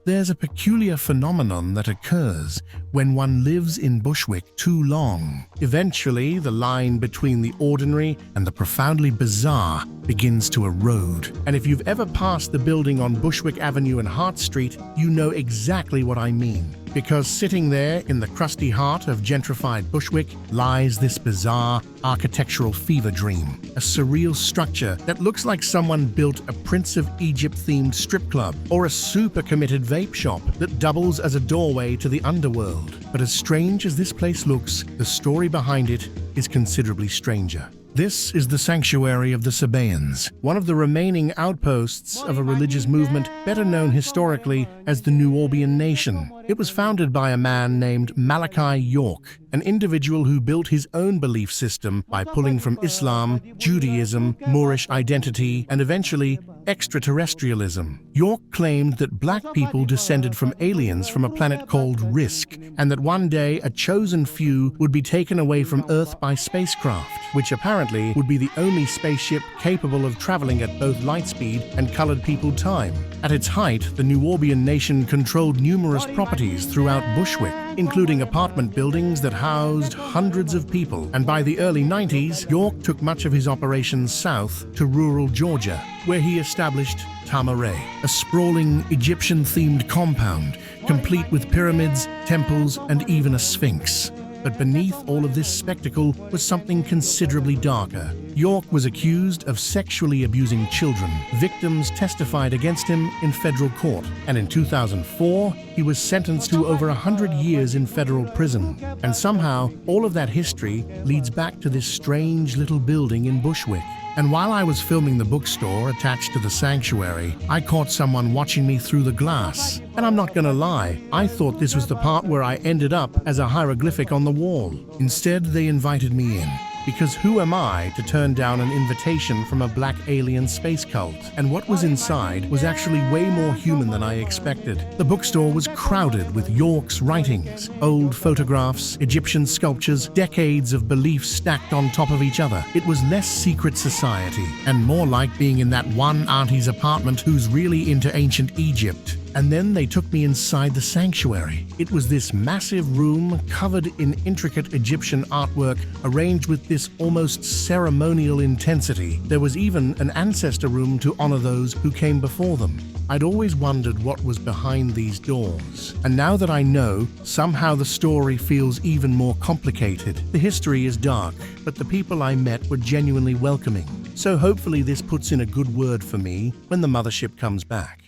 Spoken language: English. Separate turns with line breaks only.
There's a peculiar phenomenon that occurs when one lives in Bushwick too long. Eventually, the line between the ordinary and the profoundly bizarre begins to erode. And if you've ever passed the building on Bushwick Avenue and Hart Street, you know exactly what I mean. Because sitting there in the crusty heart of gentrified Bushwick lies this bizarre architectural fever dream, a surreal structure that looks like someone built a Prince of Egypt-themed strip club or a super-committed vape shop that doubles as a doorway to the underworld. But as strange as this place looks, the story behind it is considerably stranger. This is the sanctuary of the Sabaeans, one of the remaining outposts of a religious movement better known historically as the Nuwaubian Nation. It was founded by a man named Malachi York, an individual who built his own belief system by pulling from Islam, Judaism, Moorish identity, and eventually extraterrestrialism. York claimed that black people descended from aliens from a planet called Risk, and that one day a chosen few would be taken away from Earth by spacecraft, which apparently would be the only spaceship capable of traveling at both light speed and colored people time. At its height, the Nuwaubian Nation controlled numerous properties throughout Bushwick, including apartment buildings that housed hundreds of people, and by the early 90s, York took much of his operations south to rural Georgia, where he established Tamaray, a sprawling Egyptian-themed compound, complete with pyramids, temples, and even a sphinx. But beneath all of this spectacle was something considerably darker. York was accused of sexually abusing children. Victims testified against him in federal court, and in 2004, he was sentenced to over 100 years in federal prison. And somehow, all of that history leads back to this strange little building in Bushwick. And while I was filming the bookstore attached to the sanctuary, I caught someone watching me through the glass. And I'm not gonna lie, I thought this was the part where I ended up as a hieroglyphic on the wall. Instead, they invited me in. Because who am I to turn down an invitation from a black alien space cult? And what was inside was actually way more human than I expected. The bookstore was crowded with York's writings, old photographs, Egyptian sculptures, decades of beliefs stacked on top of each other. It was less secret society and more like being in that one auntie's apartment who's really into ancient Egypt. And then they took me inside the sanctuary. It was this massive room covered in intricate Egyptian artwork arranged with this almost ceremonial intensity. There was even an ancestor room to honor those who came before them. I'd always wondered what was behind these doors. And now that I know, somehow the story feels even more complicated. The history is dark, but the people I met were genuinely welcoming. So hopefully this puts in a good word for me when the mothership comes back.